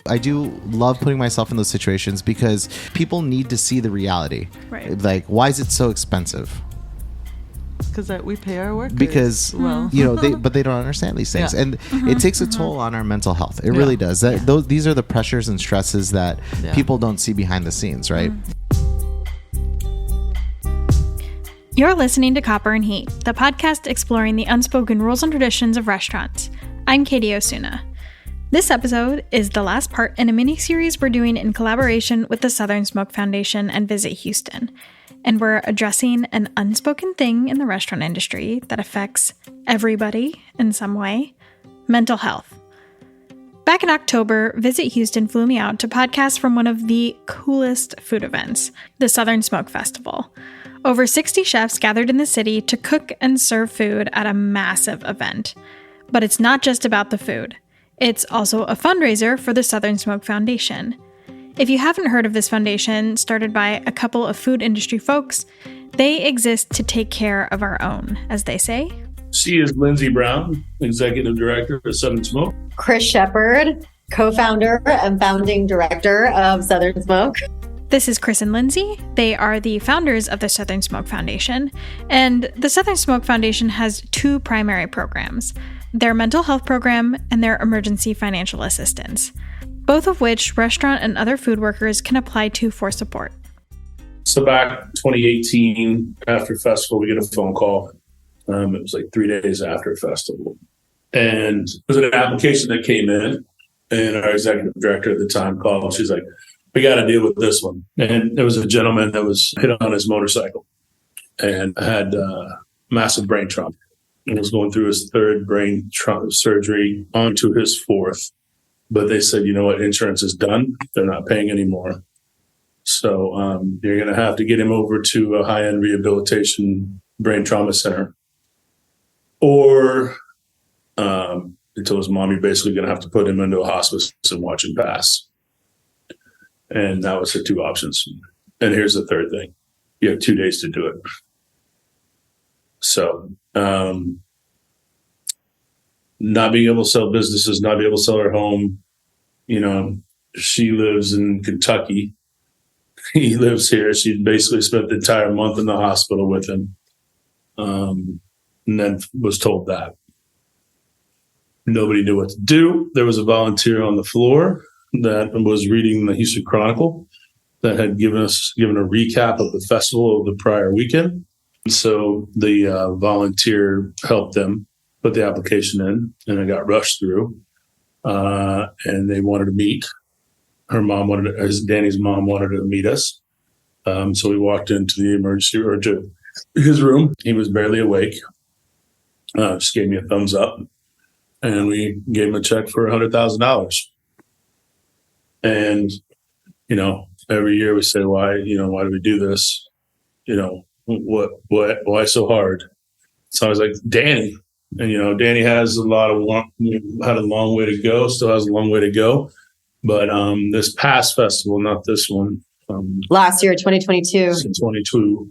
I do love putting myself in those situations because people need to see the reality. Right. Like, why is it so expensive? Because we pay our workers. Because but they don't understand these things, and it takes a toll on our mental health. It really does. These are the pressures and stresses that people don't see behind the scenes, right? You're listening to Copper and Heat, the podcast exploring the unspoken rules and traditions of restaurants. I'm Katy Kusina. This episode is the last part in a mini-series we're doing in collaboration with the Southern Smoke Foundation and Visit Houston. And we're addressing an unspoken thing in the restaurant industry that affects everybody in some way: mental health. Back in October, Visit Houston flew me out to podcast from one of the coolest food events, the Southern Smoke Festival. Over 60 chefs gathered in the city to cook and serve food at a massive event. But it's not just about the food. It's also a fundraiser for the Southern Smoke Foundation. If you haven't heard of this foundation, started by a couple of food industry folks, they exist to take care of our own, as they say. She is Lindsay Brown, Executive Director of Southern Smoke. Chris Shepard, co-founder and founding director of Southern Smoke. This is Chris and Lindsay. They are the founders of the Southern Smoke Foundation. And the Southern Smoke Foundation has two primary programs: their mental health program and their emergency financial assistance, both of which restaurant and other food workers can apply to for support. So back 2018, after festival, we get a phone call. It was like 3 days after festival. And it was an application that came in, and our executive director at the time called. She's like, "We got to deal with this one." And there was a gentleman that was hit on his motorcycle and had massive brain trauma. And was going through his third brain trauma surgery onto his fourth. But they said, you know what, insurance is done. They're not paying anymore. So you're going to have to get him over to a high-end rehabilitation brain trauma center. Or they told his mom, you're basically going to have to put him into a hospice and watch him pass. And that was her two options. And here's the third thing. You have 2 days to do it. So not being able to sell businesses, not being able to sell her home. You know, she lives in Kentucky. He lives here. She basically spent the entire month in the hospital with him. And then was told that. Nobody knew what to do. There was a volunteer on the floor that was reading the Houston Chronicle that had given a recap of the festival of the prior weekend. So the volunteer helped them put the application in, and it got rushed through. And they wanted to meet. Danny's mom wanted to meet us. So we walked into the emergency or to his room. He was barely awake. Just gave me a thumbs up, and we gave him a check for $100,000. And every year we say, why do we do this? Why so hard? So I was like, Danny. And, Danny has had a long way to go, still has a long way to go. But this past festival, not this one. Last year, 2022. 2022.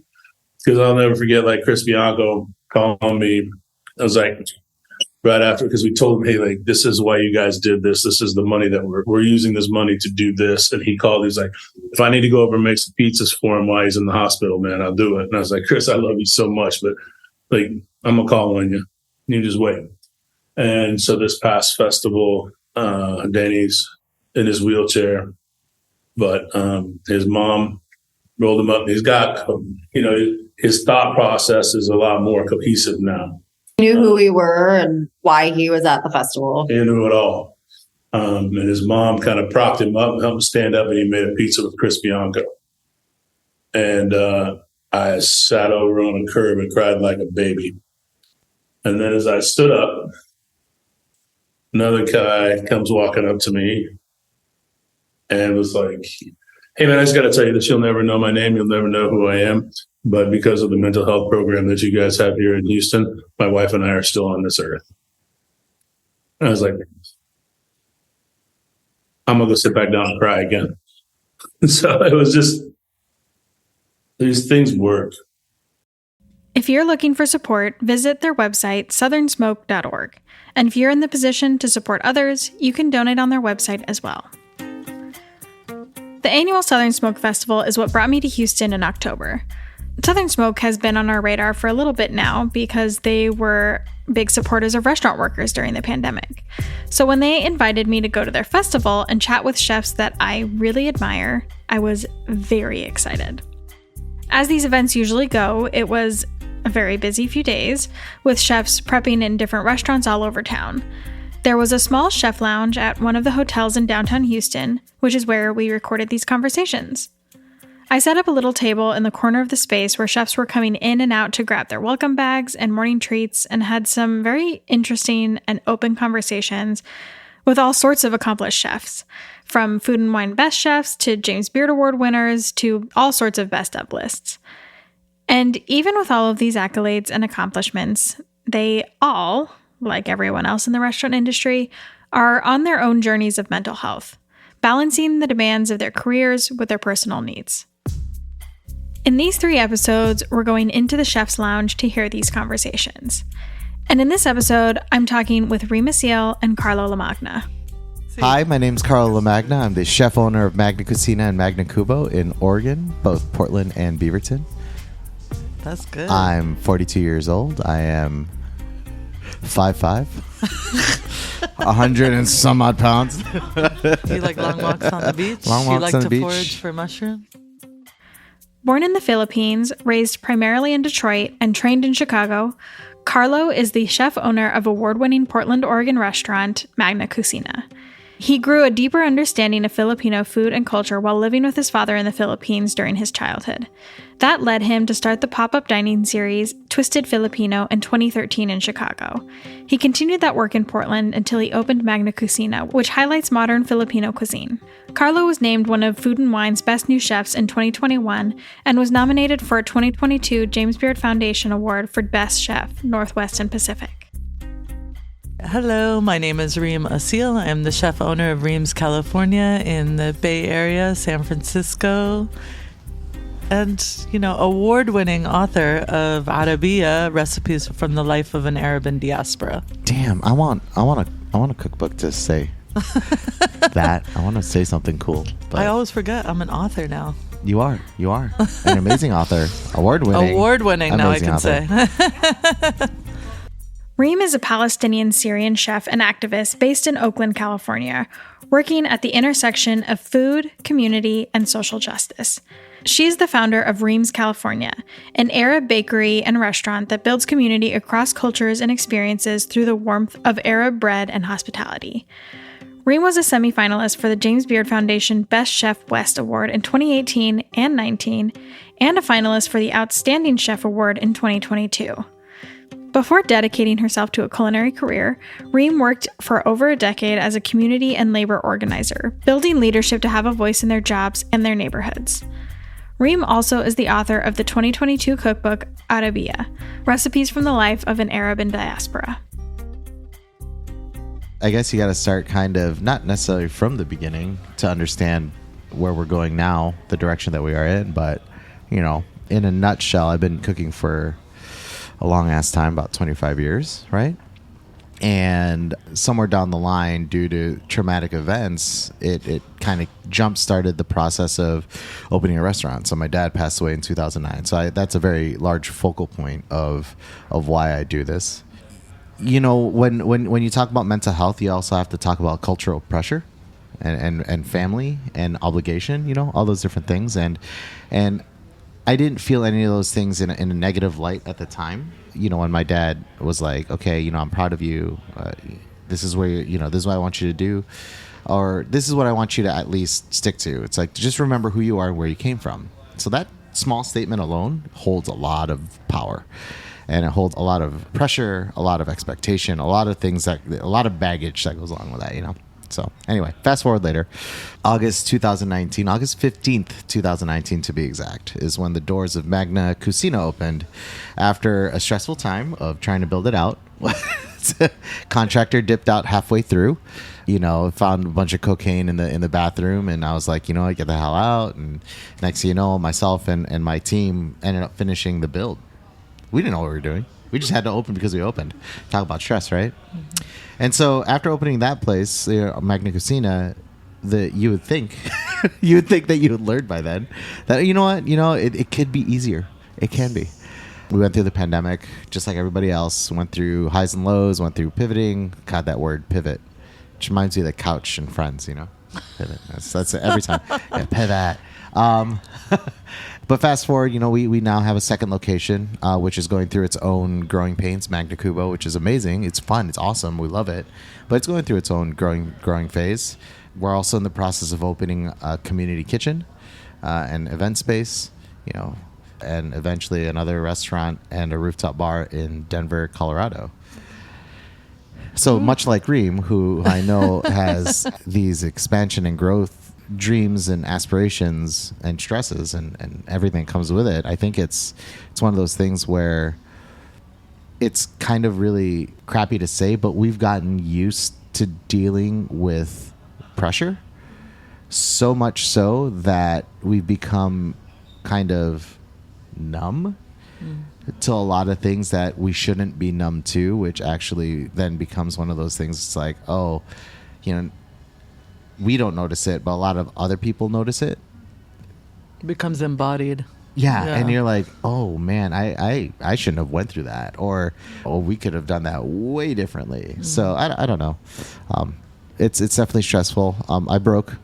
Because I'll never forget, like, Chris Bianco calling me. I was like, right after, because we told him, hey, like, this is why you guys did this. This is the money that we're using this money to do this. And he called, he's like, if I need to go over and make some pizzas for him while he's in the hospital, man, I'll do it. And I was like, Chris, I love you so much, but like, I'm going to call on you. You just wait. And so this past festival, Danny's in his wheelchair, but his mom rolled him up. He's got, his thought process is a lot more cohesive now. He knew who we were and why he was at the festival. He knew it all. And his mom kind of propped him up and helped him stand up, and he made a pizza with Chris Bianco. And I sat over on a curb and cried like a baby. And then as I stood up, another guy comes walking up to me and was like, hey, man, I just got to tell you this. You'll never know my name. You'll never know who I am. But because of the mental health program that you guys have here in Houston, my wife and I are still on this earth. And I was like, I'm going to go sit back down and cry again. So it was just, these things work. If you're looking for support, visit their website, southernsmoke.org. And if you're in the position to support others, you can donate on their website as well. The annual Southern Smoke Festival is what brought me to Houston in October. Southern Smoke has been on our radar for a little bit now because they were big supporters of restaurant workers during the pandemic. So when they invited me to go to their festival and chat with chefs that I really admire, I was very excited. As these events usually go, it was a very busy few days, with chefs prepping in different restaurants all over town. There was a small chef lounge at one of the hotels in downtown Houston, which is where we recorded these conversations. I set up a little table in the corner of the space where chefs were coming in and out to grab their welcome bags and morning treats, and had some very interesting and open conversations with all sorts of accomplished chefs, from Food and Wine Best Chefs to James Beard Award winners to all sorts of best of lists. And even with all of these accolades and accomplishments, they all, like everyone else in the restaurant industry, are on their own journeys of mental health, balancing the demands of their careers with their personal needs. In these 3 episodes, we're going into the Chef's Lounge to hear these conversations. And in this episode, I'm talking with Reem Assil and Carlo Lamagna. Hi, my name's Carlo Lamagna. I'm the chef owner of Magna Kusina and Magna Kubo in Oregon, both Portland and Beaverton. That's good. I'm 42 years old. I am 5'5", 100 and some odd pounds. Do you like long walks on the beach? Long walks Do on you like the to beach. forage for mushrooms? Born in the Philippines, raised primarily in Detroit, and trained in Chicago, Carlo is the chef owner of award-winning Portland, Oregon restaurant, Magna Kusina. He grew a deeper understanding of Filipino food and culture while living with his father in the Philippines during his childhood. That led him to start the pop-up dining series, Twisted Filipino, in 2013 in Chicago. He continued that work in Portland until he opened Magna Kusina, which highlights modern Filipino cuisine. Carlo was named one of Food and Wine's best new chefs in 2021 and was nominated for a 2022 James Beard Foundation Award for Best Chef, Northwest and Pacific. Hello, my name is Reem Assil. I'm the chef owner of Reem's California in the Bay Area, San Francisco. And, award-winning author of Arabiyya, Recipes from the Life of an Arab in Diaspora. Damn, I want a cookbook to say that. I want to say something cool. But I always forget I'm an author now. You are an amazing author, award-winning. Now I can author. say. Reem is a Palestinian-Syrian chef and activist based in Oakland, California, working at the intersection of food, community, and social justice. She's the founder of Reem's California, an Arab bakery and restaurant that builds community across cultures and experiences through the warmth of Arab bread and hospitality. Reem was a semifinalist for the James Beard Foundation Best Chef West Award in 2018 and 19, and a finalist for the Outstanding Chef Award in 2022. Before dedicating herself to a culinary career, Reem worked for over a decade as a community and labor organizer, building leadership to have a voice in their jobs and their neighborhoods. Reem also is the author of the 2022 cookbook, Arabiyya, Recipes from the Life of an Arab in Diaspora. I guess you got to start kind of, not necessarily from the beginning to understand where we're going now, the direction that we are in, but, in a nutshell, I've been cooking for a long ass time, about 25 years, right? And somewhere down the line, due to traumatic events, it kind of jump-started the process of opening a restaurant. So my dad passed away in 2009. So that's a very large focal point of why I do this. When you talk about mental health, you also have to talk about cultural pressure and family and obligation, all those different things. And I didn't feel any of those things in a negative light at the time. When my dad was like, okay, I'm proud of you. This is where, this is what I want you to do. Or this is what I want you to at least stick to. It's like, just remember who you are and where you came from. So that small statement alone holds a lot of power. And it holds a lot of pressure, a lot of expectation, a lot of things a lot of baggage that goes along with that, So anyway, fast forward later, August 15th, 2019 to be exact, is when the doors of Magna Kusina opened after a stressful time of trying to build it out. Contractor dipped out halfway through, found a bunch of cocaine in the bathroom, and I was like, get the hell out. And next thing you know, myself and my team ended up finishing the build. We didn't know what we were doing. We just had to open because we opened. Talk about stress, right? Mm-hmm. And so after opening that place, Magna Kusina, that you would think you would think that you would learn by then that it could be easier. It can be. We went through the pandemic just like everybody else, went through highs and lows, went through pivoting. God, that word pivot, which reminds me of the couch and Friends, pivot. That's it every time. Yeah, pivot. But fast forward, we now have a second location, which is going through its own growing pains, Magna Kubo, which is amazing. It's fun. It's awesome. We love it. But it's going through its own growing phase. We're also in the process of opening a community kitchen and event space, and eventually another restaurant and a rooftop bar in Denver, Colorado. So much like Reem, who I know has these expansion and growth dreams and aspirations and stresses and everything that comes with it, I think it's one of those things where it's kind of really crappy to say, but we've gotten used to dealing with pressure, so much so that we've become kind of numb to a lot of things that we shouldn't be numb to, which actually then becomes one of those things. It's like, we don't notice it, but a lot of other people notice it. It becomes embodied. Yeah, and you're like, oh man, I shouldn't have went through that, or we could have done that way differently. So I don't know. It's definitely stressful. I broke.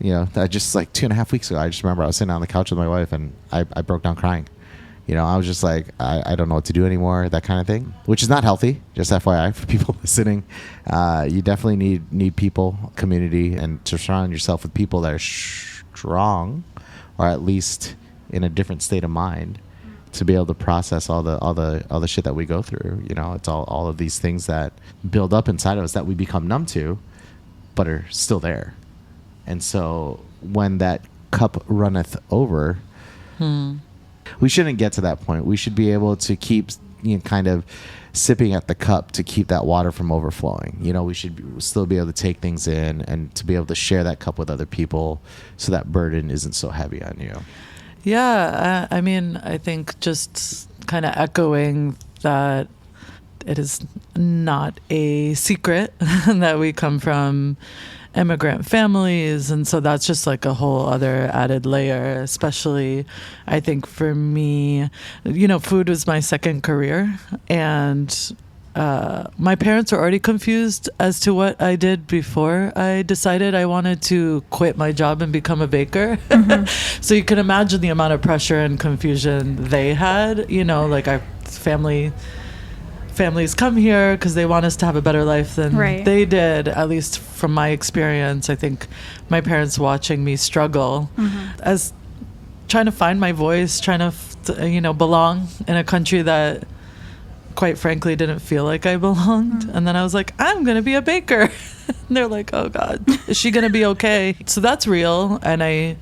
I just like 2.5 weeks ago, I just remember I was sitting on the couch with my wife and I broke down crying. I was just like, I don't know what to do anymore, that kind of thing, which is not healthy. Just FYI for people listening. You definitely need people, community, and to surround yourself with people that are strong, or at least in a different state of mind, to be able to process all the shit that we go through. It's all of these things that build up inside of us that we become numb to, but are still there. And so when that cup runneth over, we shouldn't get to that point. We should be able to keep kind of sipping at the cup to keep that water from overflowing. We should still be able to take things in and to be able to share that cup with other people so that burden isn't so heavy on you. Yeah, I think just kind of echoing that it is not a secret that we come from immigrant families, and so that's just like a whole other added layer. Especially, I think for me, food was my second career, and my parents were already confused as to what I did before I decided I wanted to quit my job and become a baker. So you can imagine the amount of pressure and confusion they had. Like our families come here because they want us to have a better life than they did. At least from my experience, I think my parents watching me struggle as trying to find my voice, trying to belong in a country that quite frankly didn't feel like I belonged. And then I was like, I'm gonna be a baker. And they're like, oh God, is she gonna be okay? So that's real. And I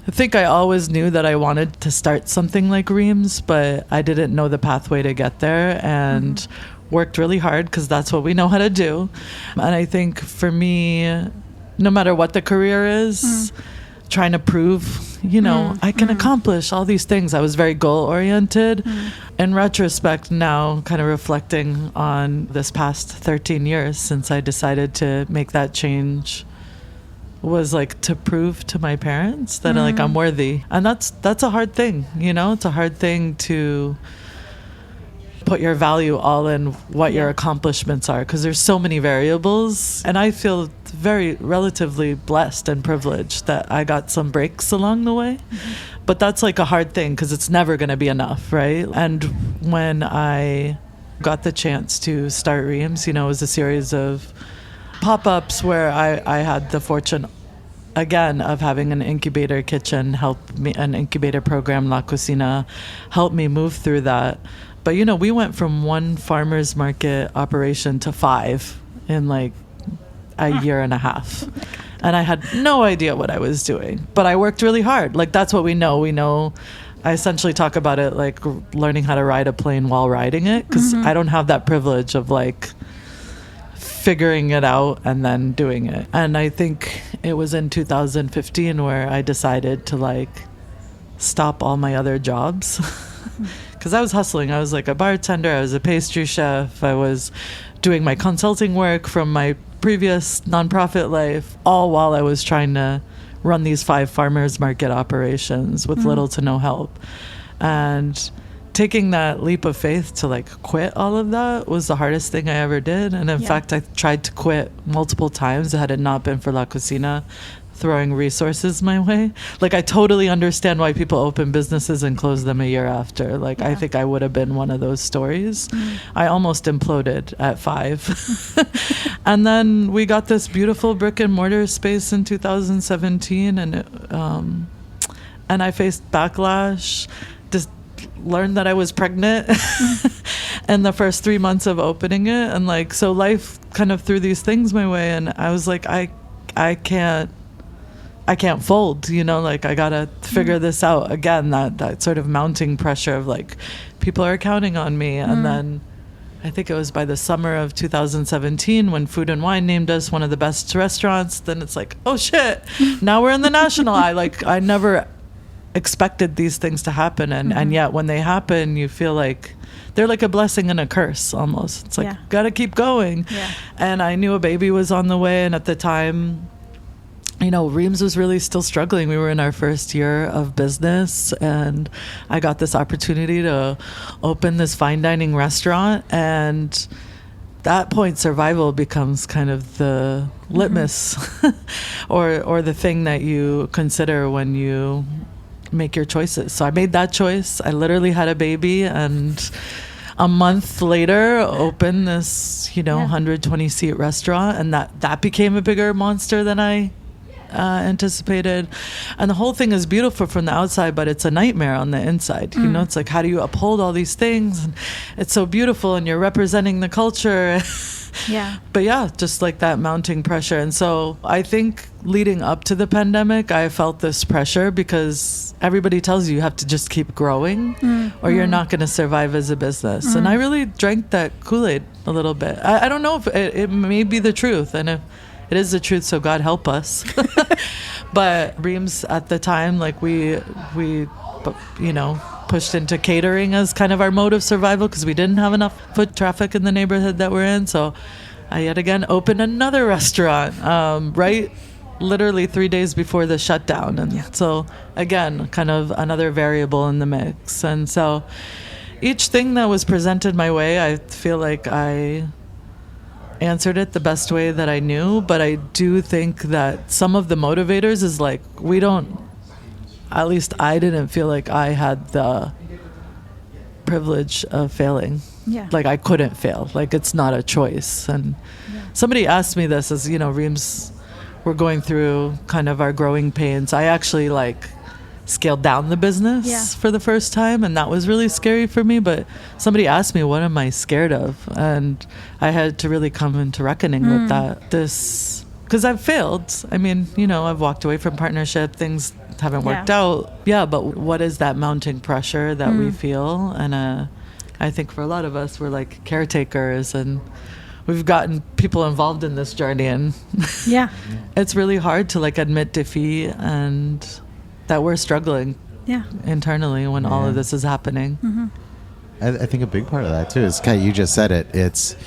think I always knew that I wanted to start something like Reem's, but I didn't know the pathway to get there, and worked really hard because that's what we know how to do. And I think for me, no matter what the career is, trying to prove, I can accomplish all these things. I was very goal oriented. In retrospect now, kind of reflecting on this past 13 years since I decided to make that change, was like to prove to my parents that like I'm worthy. And that's a hard thing, it's a hard thing to put your value all in what your accomplishments are, because there's so many variables. And I feel very relatively blessed and privileged that I got some breaks along the way. But that's like a hard thing because it's never going to be enough, right? And when I got the chance to start Reem's, it was a series of pop-ups where I had the fortune again of having an incubator kitchen help me, an incubator program, La Kusina, help me move through that. But we went from one farmer's market operation to 5 in like a year and a half. And I had no idea what I was doing, but I worked really hard. Like that's what we know. I essentially talk about it like learning how to ride a plane while riding it, because I don't have that privilege of like figuring it out and then doing it. And I think it was in 2015 where I decided to like stop all my other jobs because I was hustling. I was like a bartender, I was a pastry chef, I was doing my consulting work from my previous nonprofit life, all while I was trying to run these 5 farmers market operations with little to no help. And taking that leap of faith to like quit all of that was the hardest thing I ever did. And in fact, I tried to quit multiple times had it not been for La Kusina throwing resources my way. Like, I totally understand why people open businesses and close them a year after. Like, I think I would have been one of those stories. I almost imploded at 5. And then we got this beautiful brick and mortar space in 2017, and I faced backlash. Just learned that I was pregnant in the first 3 months of opening it, and like, so life kind of threw these things my way, and I was like, I can't fold, you know, like I gotta figure this out again. That sort of mounting pressure of like, people are counting on me. And then I think it was by the summer of 2017 when Food and Wine named us one of the best restaurants. Then it's like, oh shit, now we're in the national. I never expected these things to happen, and yet when they happen, you feel like they're like a blessing and a curse almost. It's like, gotta keep going. And I knew a baby was on the way, and at the time, you know, Reem's was really still struggling. We were in our first year of business, and I got this opportunity to open this fine dining restaurant, and that point survival becomes kind of the litmus or the thing that you consider when you make your choices. So I made that choice. I literally had a baby, and a month later opened this, 120 seat restaurant, and that became a bigger monster than I anticipated. And the whole thing is beautiful from the outside, but it's a nightmare on the inside. You know, it's like, how do you uphold all these things? And it's so beautiful, and you're representing the culture. But yeah, just like that mounting pressure. And so I think leading up to the pandemic, I felt this pressure because everybody tells you have to just keep growing or you're not going to survive as a business. And I really drank that Kool-Aid a little bit. I don't know if it may be the truth, and if it is the truth, so God help us. But Reem's at the time, like we pushed into catering as kind of our mode of survival because we didn't have enough foot traffic in the neighborhood that we're in. So I yet again opened another restaurant, right literally 3 days before the shutdown. And so again, kind of another variable in the mix. And so each thing that was presented my way, I feel like I answered it the best way that I knew. But I do think that some of the motivators is like, at least I didn't feel like I had the privilege of failing. Like I couldn't fail. Like it's not a choice. And somebody asked me this as, Reem's, we're going through kind of our growing pains. I actually scaled down the business for the first time, and that was really scary for me. But somebody asked me, what am I scared of? And I had to really come into reckoning with that. Because I've failed. I mean, I've walked away from partnership. Things haven't worked out. Yeah, but what is that mounting pressure that we feel? And I think for a lot of us, we're like caretakers, and we've gotten people involved in this journey, and it's really hard to admit defeat and that we're struggling internally when all of this is happening. I think a big part of that too is, Kai, you just said it. It's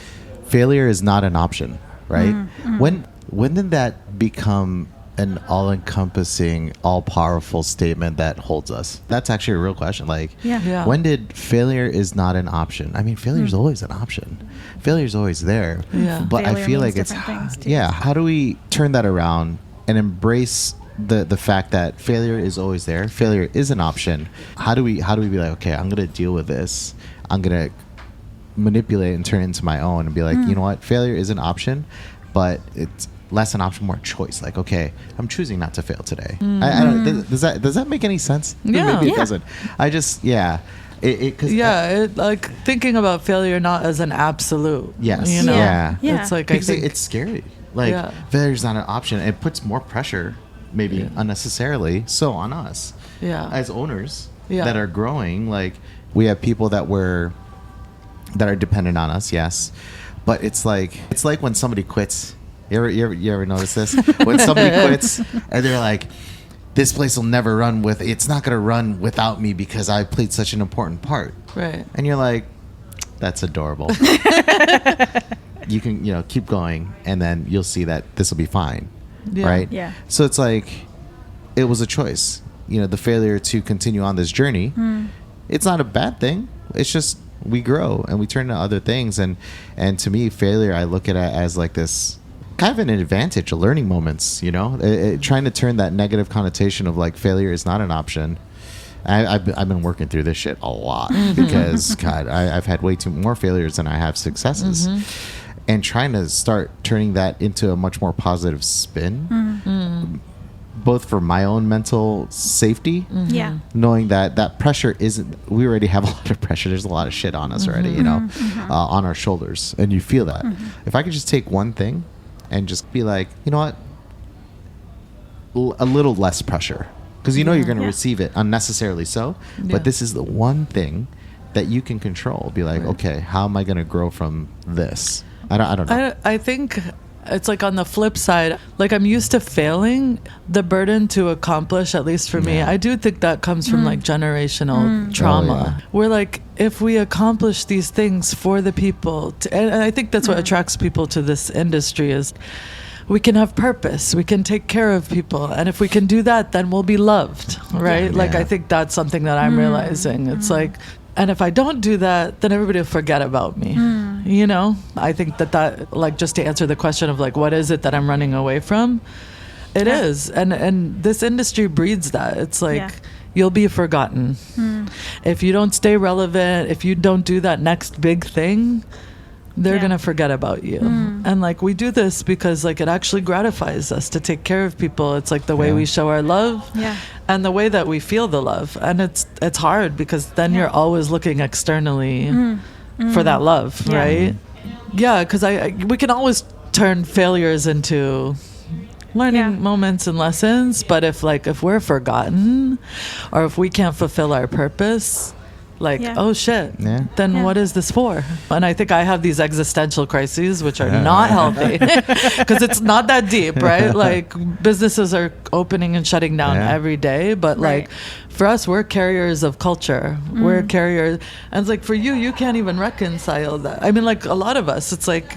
failure is not an option, right? When did that become an all-encompassing, all-powerful statement that holds us? That's actually a real question. When did failure is not an option? I mean, failure is always an option. Failure is always there. But failure I feel like means it's different things, too. how do we turn that around and embrace the fact that failure is always there? Failure is an option. How do we be like, okay, I'm gonna deal with this. I'm gonna manipulate and turn it into my own and be like, you know what, failure is an option, but it's less an option, more a choice. Like, okay, I'm choosing not to fail today. I don't. Does that make any sense? Maybe it doesn't. I just thinking about failure not as an absolute. Yes. It's like because it's scary. Failure's not an option. It puts more pressure, maybe unnecessarily, so on us as owners that are growing. Like, we have people that are dependent on us, yes, but it's like when somebody quits. You ever notice this? When somebody quits and they're like, this place will never run it's not going to run without me because I played such an important part. Right. And you're like, that's adorable. you can, keep going, and then you'll see that this will be fine. Yeah. Right? Yeah. So it's like, it was a choice. The failure to continue on this journey, it's not a bad thing. It's just we grow and we turn to other things. And to me, failure, I look at it as like this kind of an advantage, a learning moments, trying to turn that negative connotation of like failure is not an option. I've been working through this shit a lot because, God, I've had way more failures than I have successes. And trying to start turning that into a much more positive spin, both for my own mental safety, Yeah. knowing that pressure isn't, we already have a lot of pressure. There's a lot of shit on us already, on our shoulders. And you feel that. If I could just take one thing and just be like, you know what, a little less pressure. Because you're going to receive it unnecessarily so. But this is the one thing that you can control. Be like, okay, how am I going to grow from this? I don't know. I think it's like on the flip side, like I'm used to failing. The burden to accomplish, at least for me, I do think that comes from like generational trauma. Where like, if we accomplish these things for the people, and I think that's what attracts people to this industry is we can have purpose, we can take care of people, and if we can do that, then we'll be loved, right? Like I think that's something that I'm realizing. It's like, and if I don't do that, then everybody will forget about me. I think that like, just to answer the question of like, what is it that I'm running away from? It is, and this industry breeds that. It's like you'll be forgotten if you don't stay relevant. If you don't do that next big thing, they're gonna forget about you. And like, we do this because like it actually gratifies us to take care of people. It's like the way we show our love and the way that we feel the love. And it's hard because then you're always looking externally for that love, right? Yeah, because we can always turn failures into learning moments and lessons, but if we're forgotten or if we can't fulfill our purpose, oh shit, then what is this for? And I think I have these existential crises, which are not healthy because it's not that deep, right? Like businesses are opening and shutting down every day, but like for us, we're carriers of culture. We're carriers. And it's like for you can't even reconcile that. I mean, like a lot of us, it's like,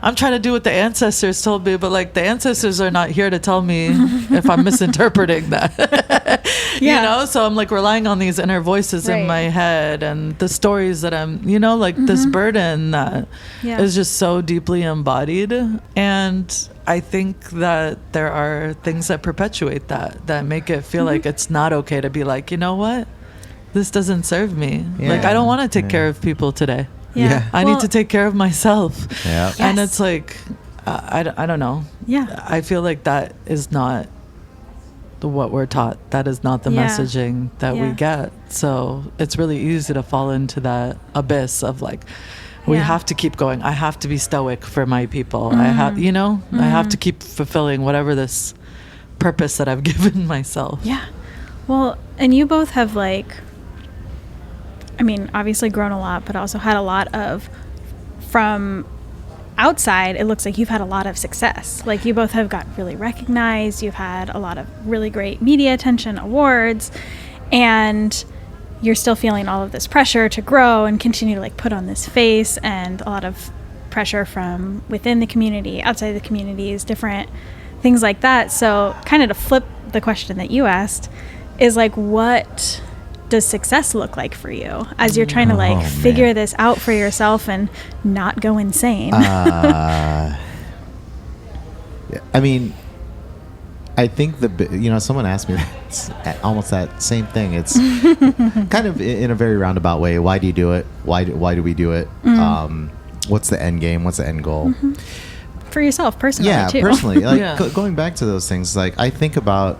I'm trying to do what the ancestors told me, but like the ancestors are not here to tell me if I'm misinterpreting that. So I'm like relying on these inner voices in my head and the stories that I'm, like this burden that is just so deeply embodied. And I think that there are things that perpetuate that make it feel like it's not okay to be like, you know what? This doesn't serve me. Like, I don't want to take care of people today. I need to take care of myself. And it's like, I don't know. I feel like that is not what we're taught. That is not the messaging that we get. So it's really easy to fall into that abyss of like, we have to keep going. I have to be stoic for my people. I have, I have to keep fulfilling whatever this purpose that I've given myself. Yeah. Well, and you both have obviously grown a lot, but also had a lot of, from outside, it looks like you've had a lot of success. Like you both have got really recognized. You've had a lot of really great media attention, awards, and you're still feeling all of this pressure to grow and continue to put on this face, and a lot of pressure from within the community, outside the communities, different things like that. So kind of to flip the question that you asked is what does success look like for you as you're trying to figure this out for yourself and not go insane? I think someone asked me almost that same thing. It's kind of in a very roundabout way. Why do you do it? Why do we do it? What's the end game? What's the end goal? For yourself personally, too. Personally, going back to those things, I think about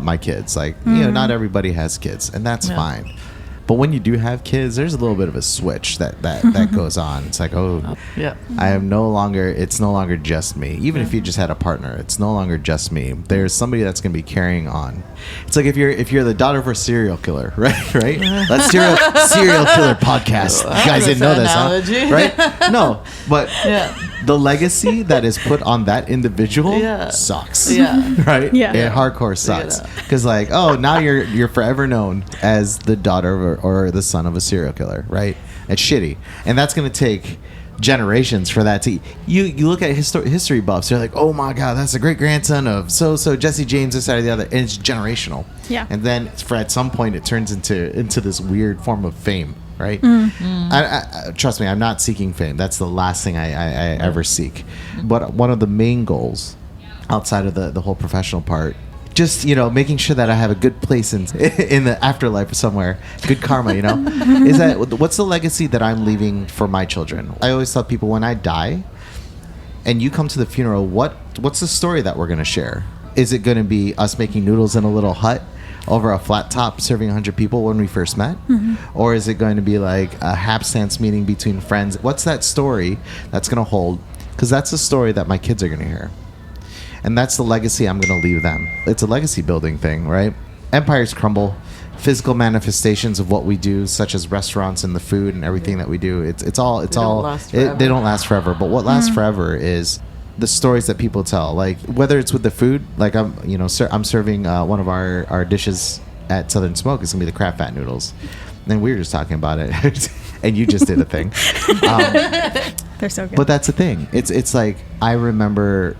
my kids. Not everybody has kids, and that's fine. But when you do have kids, there's a little bit of a switch that goes on. It's like, it's no longer just me. Even if you just had a partner, it's no longer just me. There's somebody that's going to be carrying on. It's like if you're the daughter of a serial killer, right? Let's do a serial killer podcast. You guys didn't know this, huh? Right? No, but the legacy that is put on that individual sucks. Right? It hardcore sucks. Because now you're forever known as the daughter or the son of a serial killer, right? It's shitty. And that's going to take generations for that to you look at history buffs, they're like, oh my god, that's the great grandson of so Jesse James, this side or the other, and it's generational. Yeah. And then at some point it turns into this weird form of fame, right? I trust me, I'm not seeking fame. That's the last thing I ever seek. But one of the main goals outside of the whole professional part, just making sure that I have a good place in the afterlife somewhere, good karma, is that what's the legacy that I'm leaving for my children? I always tell people, when I die and you come to the funeral, what's the story that we're going to share? Is it going to be us making noodles in a little hut over a flat top serving 100 people when we first met? Or is it going to be like a hapstance meeting between friends? What's that story that's going to hold? Because that's the story that my kids are going to hear. And that's the legacy I'm going to leave them. It's a legacy building thing, right? Empires crumble. Physical manifestations of what we do, such as restaurants and the food and everything that we do, they don't last forever. But what lasts forever is the stories that people tell. Like whether it's with the food, like I'm serving one of our dishes at Southern Smoke. It's gonna be the crab fat noodles. And we were just talking about it, and you just did a thing. They're so good. But that's the thing. It's like I remember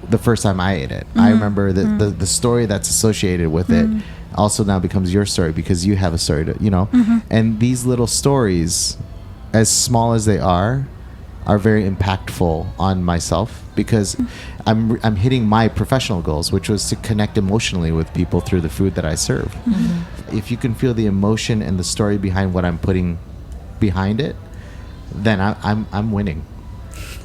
the first time I ate it. I remember the story that's associated with it also now becomes your story because you have a story to, and these little stories, as small as they are very impactful on myself because I'm hitting my professional goals, which was to connect emotionally with people through the food that I serve. If you can feel the emotion and the story behind what I'm putting behind it, then I'm winning.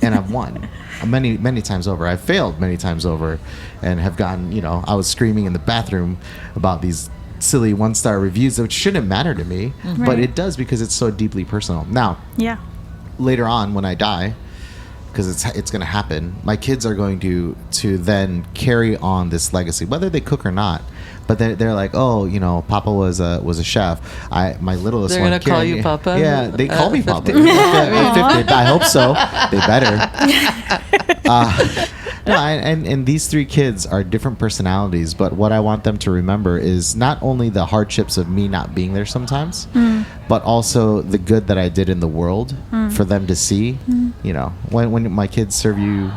And I've won many times over. I've failed many times over and have gotten, I was screaming in the bathroom about these silly 1-star reviews, which shouldn't matter to me, but it does because it's so deeply personal. Now, later on when I die, because it's going to happen, my kids are going to then carry on this legacy, whether they cook or not. But they're like, oh, Papa was a chef. My littlest they're one. They're gonna call you Papa. Yeah, they call me Papa. 50. I hope so. They better. And these 3 kids are different personalities. But what I want them to remember is not only the hardships of me not being there sometimes, but also the good that I did in the world for them to see. When my kids serve you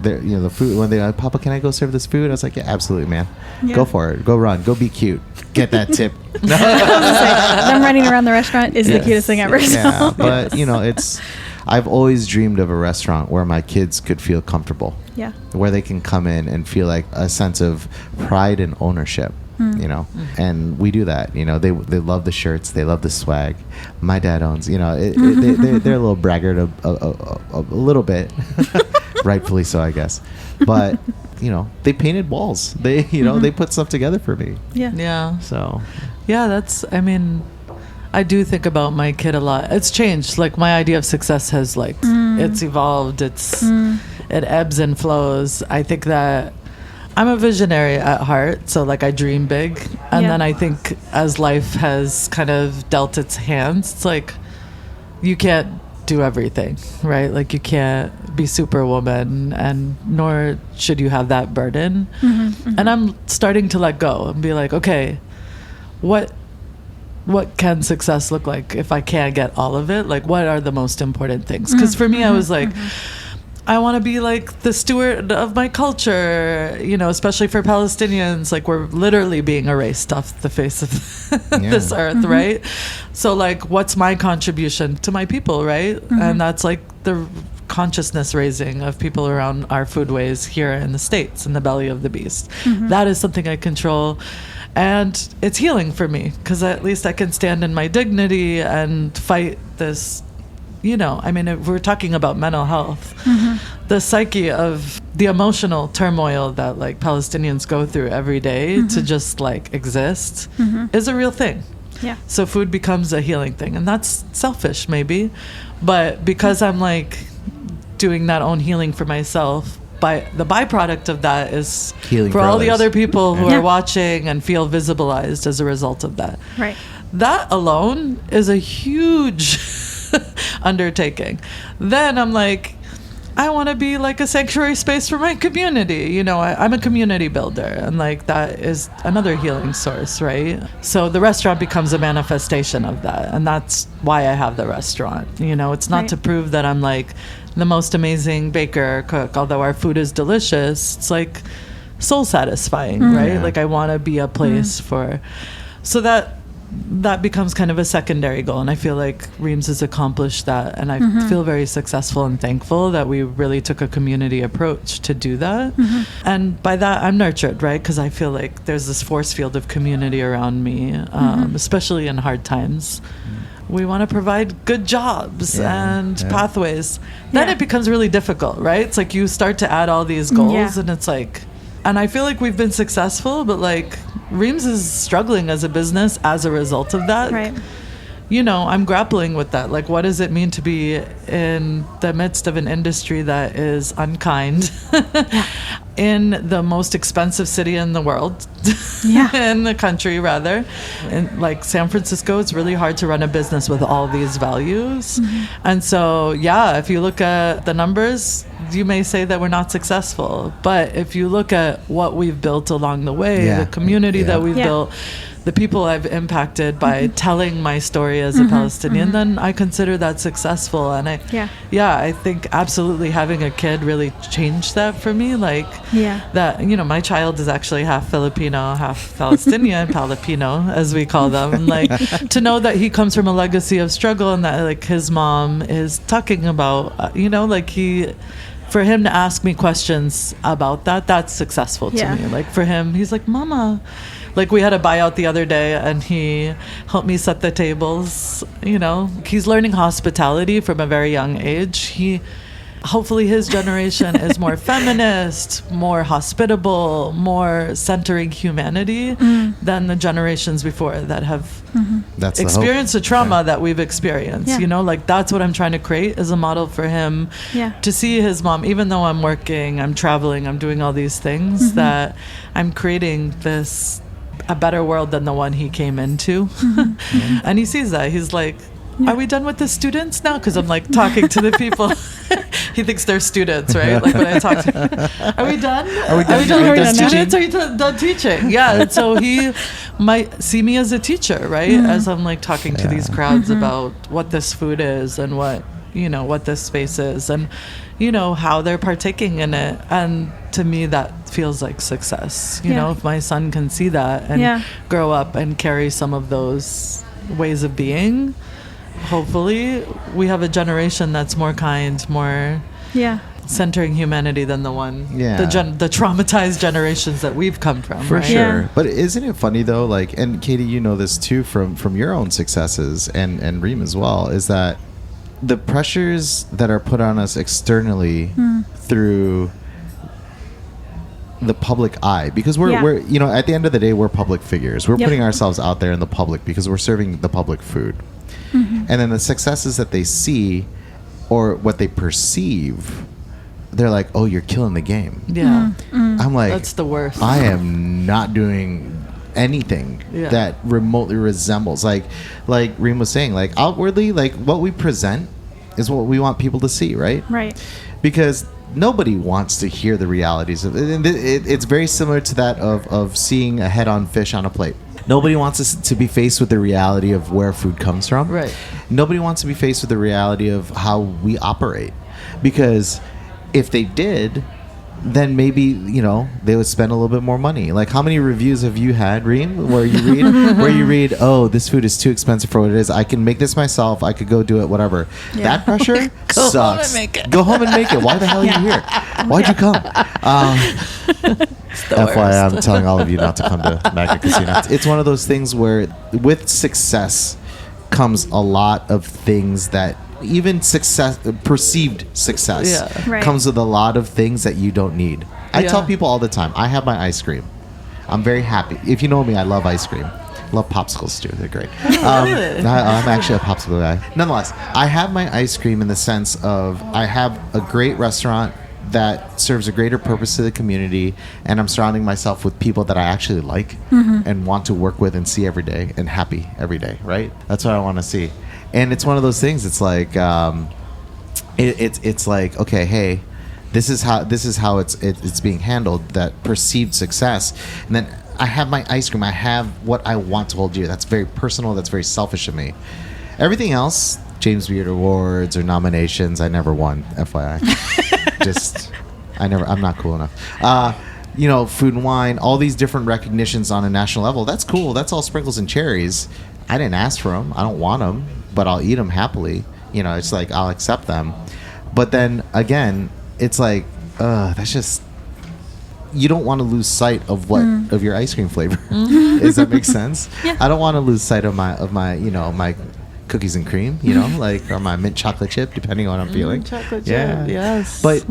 the food, when they like, Papa, can I go serve this food? I was like, yeah, absolutely, man. Go for it. Go run. Go be cute. Get that tip. Them running around the restaurant is the cutest thing ever. Yeah, but I've always dreamed of a restaurant where my kids could feel comfortable. Yeah. Where they can come in and feel like a sense of pride and ownership. And we do that. They love the shirts, they love the swag. My dad owns. They're a little braggart a little bit, rightfully so, I guess. But they painted walls. They they put stuff together for me. Yeah. So. Yeah, that's. I mean, I do think about my kid a lot. It's changed. Like my idea of success has it's evolved. It ebbs and flows. I think that I'm a visionary at heart, so I dream big, and then I think as life has kind of dealt its hands, it's like you can't do everything, right? Like you can't be Superwoman, and nor should you have that burden. And I'm starting to let go and be like, okay, what can success look like if I can't get all of it? Like, what are the most important things? Because for me, I was like, I want to be like the steward of my culture, especially for Palestinians. Like we're literally being erased off the face of this earth, right? So what's my contribution to my people, right? And that's the consciousness raising of people around our foodways here in the States, in the belly of the beast. That is something I control. And it's healing for me because at least I can stand in my dignity and fight this. If we're talking about mental health, the psyche of the emotional turmoil that Palestinians go through every day to just exist is a real thing. Yeah. So food becomes a healing thing, and that's selfish maybe, but because I'm doing that own healing for myself, the byproduct of that is healing for all the other people who Yeah. are watching and feel visibilized as a result of that. Right. That alone is a huge undertaking. Then I'm I want to be like a sanctuary space for my community. You know, I'm a community builder, and like that is another healing source, right? So the restaurant becomes a manifestation of that, and that's why I have the restaurant. You know, it's not to prove that I'm like the most amazing baker or cook, although our food is delicious. It's like soul satisfying, right? Yeah. Like I want to be a place for, so that becomes kind of a secondary goal, and I feel like Reem's has accomplished that, and I feel very successful and thankful that we really took a community approach to do that. And by that I'm nurtured, right? Because I feel like there's this force field of community around me, especially in hard times. We want to provide good jobs and pathways. Then it becomes really difficult, right? It's like you start to add all these goals, and it's like, and I feel like we've been successful, but like Reem's is struggling as a business as a result of that. Right. You know, I'm grappling with that. Like, what does it mean to be in the midst of an industry that is unkind in the most expensive city in the world, in the country, rather? And like San Francisco, it's really hard to run a business with all these values. And so, yeah, if you look at the numbers, you may say that we're not successful. But if you look at what we've built along the way, the community that we've built, the people I've impacted by telling my story as a Palestinian, then I consider that successful. And I think absolutely having a kid really changed that for me. Like that, you know, my child is actually half Filipino, half Palestinian, Palipino, as we call them. Like to know that he comes from a legacy of struggle, and that like his mom is talking about, you know, like for him to ask me questions about that, that's successful to me. Like for him, he's like, Mama. Like we had a buyout the other day, and he helped me set the tables. You know, he's learning hospitality from a very young age. Hopefully his generation is more feminist, more hospitable, more centering humanity than the generations before that have experienced the trauma that we've experienced. You know, like that's what I'm trying to create as a model for him to see his mom. Even though I'm working, I'm traveling, I'm doing all these things, that I'm creating a better world than the one he came into. And he sees that. He's like, are we done with the students now? Because I'm like talking to the people. He thinks they're students, right? Like when I talk to him, are we done? Are we done with students? Are you done teaching? Yeah. And so he might see me as a teacher, right? As I'm like talking to these crowds about what this food is and what this space is, and you know how they're partaking in it. And to me that feels like success. You know, if my son can see that and grow up and carry some of those ways of being, hopefully we have a generation that's more kind, more centering humanity than the traumatized generations that we've come from. For sure. But isn't it funny though, like, and Katy, you know this too from your own successes, and Reem as well, is that the pressures that are put on us externally through the public eye, because we're you know, at the end of the day, we're public figures. We're putting ourselves out there in the public because we're serving the public food. And then the successes that they see or what they perceive, they're like, oh, you're killing the game. I'm like, that's the worst. I am not doing anything that remotely resembles, like Reem was saying, like outwardly, like what we present is what we want people to see, right? Because nobody wants to hear the realities of it. It's very similar to that of seeing a head-on fish on a plate. Nobody wants us to be faced with the reality of where food comes from. Nobody wants to be faced with the reality of how we operate, because if they did, then maybe, you know, they would spend a little bit more money. Like, how many reviews have you had, Reem, where you read, oh, this food is too expensive for what it is. I can make this myself. I could go do it, whatever. That pressure sucks. Go home and make it. Go home and make it. Why the hell are you here? Why'd you come? FYI, I'm telling all of you not to come to Magna Kusina. It's one of those things where with success comes a lot of things that even perceived success comes with a lot of things that you don't need. I tell people all the time, I have my ice cream. I'm very happy. If you know me, I love ice cream. Love popsicles too. They're great. I'm actually a popsicle guy. Nonetheless, I have my ice cream in the sense of I have a great restaurant that serves a greater purpose to the community, and I'm surrounding myself with people that I actually like and want to work with and see every day, and happy every day, right? That's what I want to see. And it's one of those things, it's like it's like, okay, hey, This is how it's being handled. That perceived success, and then I have my ice cream. I have what I want to hold dear. That's very personal. That's very selfish of me. Everything else, James Beard Awards or nominations, I never won. FYI, I'm not cool enough. Food and wine, all these different recognitions on a national level. That's cool. That's all sprinkles and cherries. I didn't ask for them. I don't want them, but I'll eat them happily. It's like I'll accept them. But then again, it's like, that's just, you don't want to lose sight of of your ice cream flavor. Does that make sense? Yeah. I don't want to lose sight of my my cookies and cream, or my mint chocolate chip, depending on what I'm feeling. Chocolate chip, yes. But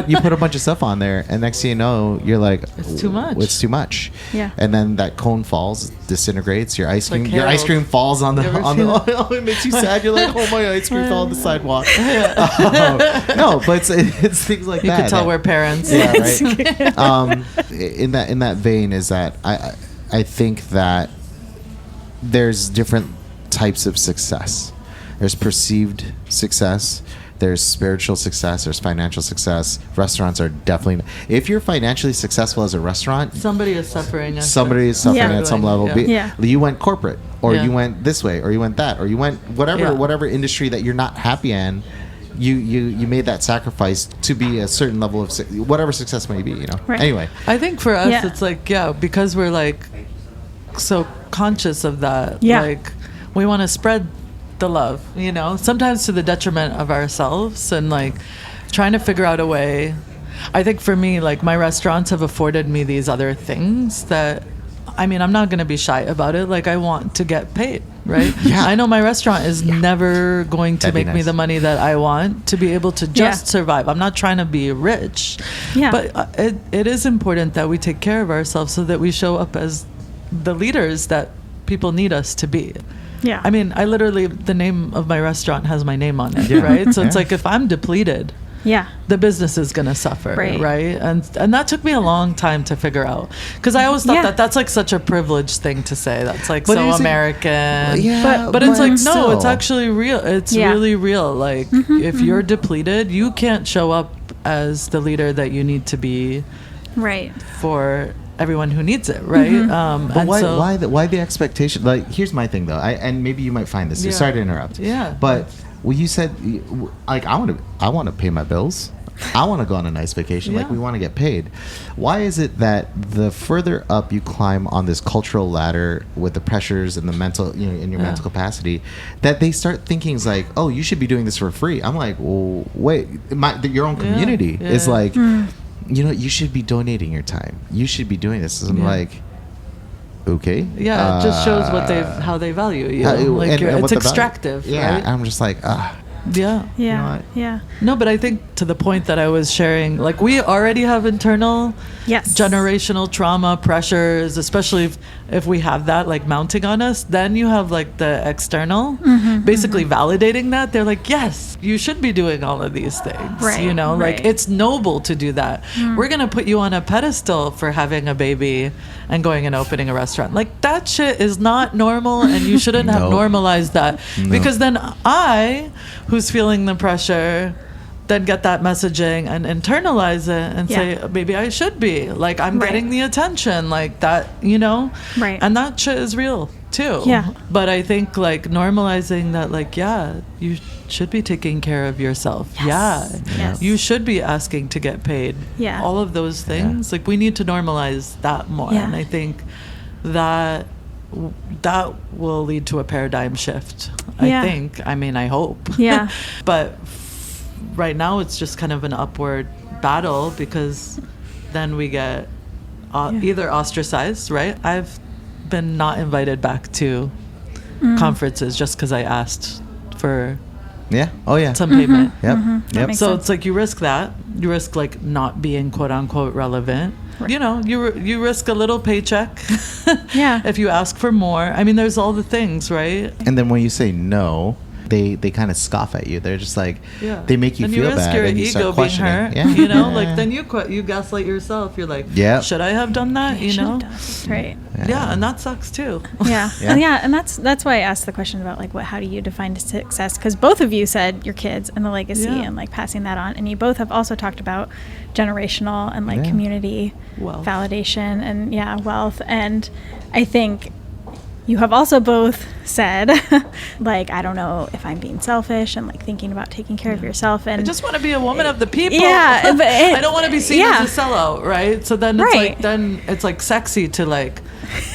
you put a bunch of stuff on there, and next thing you know, you're like, it's too much. It's too much. Yeah. And then that cone falls, didisintegrates. Your ice cream, Like your ice cream falls on the. That? It makes you sad. You're like, oh, my ice cream fell on the sidewalk. No, but it's things like you that. You could tell we're parents. Yeah, right. In that vein is that I think that there's different types of success. There's perceived success, there's spiritual success, there's financial success. Restaurants are definitely, if you're financially successful as a restaurant, somebody is suffering at some level. Yeah. You went corporate, or Yeah. you went this way, or you went that, or you went whatever industry that you're not happy in. You made that sacrifice to be a certain level of whatever success may be, Right. Anyway, I think for us it's like, because we're like so conscious of that. Yeah. Like, we want to spread the love, sometimes to the detriment of ourselves, and like trying to figure out a way. I think for me, like, my restaurants have afforded me these other things that, I'm not going to be shy about it. Like, I want to get paid, right? Yeah. I know my restaurant is never going to That'd be make me nice. the money that I want to be able to just survive. I'm not trying to be rich. Yeah. But it is important that we take care of ourselves so that we show up as the leaders that people need us to be. Yeah. I literally, the name of my restaurant has my name on it, Yeah. right? So it's Yeah. like, if I'm depleted, Yeah. the business is going to suffer, right? And that took me a long time to figure out, because I always thought that that's like such a privileged thing to say. That's like so American. But it's like, no, it's actually real. It's really real. Like, if you're depleted, you can't show up as the leader that you need to be, right, for everyone who needs it, right? But why the expectation? Like, here's my thing though, and maybe you might find this. Yeah. Sorry to interrupt. Yeah. But you said, like, I want to pay my bills. I want to go on a nice vacation. Like, we want to get paid. Why is it that the further up you climb on this cultural ladder with the pressures and the mental, in your mental capacity, that they start thinking is like, oh, you should be doing this for free? I'm like, well, wait, your own community is like. You should be donating your time. You should be doing this. I'm like, okay. Yeah, it just shows how they value you. It's extractive, right? I'm just like, Yeah. Yeah. Yeah. No, but I think to the point that I was sharing, like, we already have internal generational trauma pressures, especially if we have that like mounting on us. Then you have like the external basically validating that. They're like, yes, you should be doing all of these things. Right, Like, it's noble to do that. We're going to put you on a pedestal for having a baby and going and opening a restaurant. Like, that shit is not normal, and you shouldn't have normalized that. Because then I, who's feeling the pressure, then get that messaging and internalize it and say, maybe I should be. Like, I'm getting the attention, like that, Right. And that shit is real too. Yeah. But I think like normalizing that, like, you should be taking care of yourself. Yes. Yes. You should be asking to get paid. Yeah. All of those things. Like, we need to normalize that more. Yeah. And I think that will lead to a paradigm shift. Yeah. I think. I hope. Yeah. But right now it's just kind of an upward battle, because then we get either ostracized, right? I've been not invited back to conferences just because I asked for some payment. Yep. So it's like, you risk that. You risk like not being quote unquote relevant. Right. You risk a little paycheck. Yeah. If you ask for more. There's all the things, right? And then when you say no, they kind of scoff at you. They're just like, Yeah. they make you and feel you risk bad, your and you ego start being questioning. hurt. Yeah. You know, Yeah. like then you gaslight yourself. You're like, Yeah. should I have done that? You know, right? yeah, and that sucks too. Yeah. Yeah. And that's why I asked the question about like how do you define success? Because both of you said your kids and the legacy Yeah. and like passing that on, and you both have also talked about generational and like Yeah. community Wealth. validation and wealth. And I think you have also both said like, I don't know if I'm being selfish and like thinking about taking care of yourself, and I just want to be a woman of the people. Yeah, but I don't want to be seen yeah. as a sellout, right? So then it's like sexy to like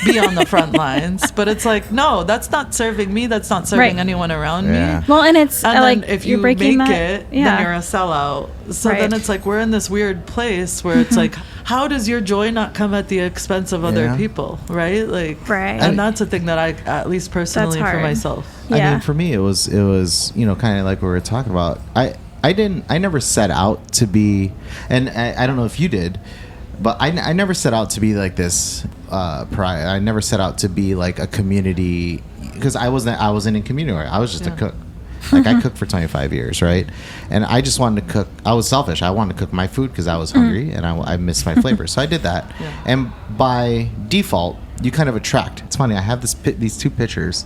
be on the front lines, but it's like, no, that's not serving me. That's not serving Right. anyone around Yeah. me. Well, and it's And like then if you're you breaking make that, it, then you're a sellout. So Right. then it's like we're in this weird place where it's like, how does your joy not come at the expense of other Yeah. people, right? Like, Right. and that's a thing that I, at least personally for hard. myself. I Yeah. mean, for me, it was kind of like we were talking about. I never set out to be, and I don't know if you did, but I never set out to be like this. I never set out to be like a community, because I wasn't in community. I was just a cook. Like I cooked for 25 years, right? And I just wanted to cook. I was selfish. I wanted to cook my food because I was hungry and I missed my flavor. So I did that. Yeah. And by default, you kind of attract. It's funny. I have these two pictures.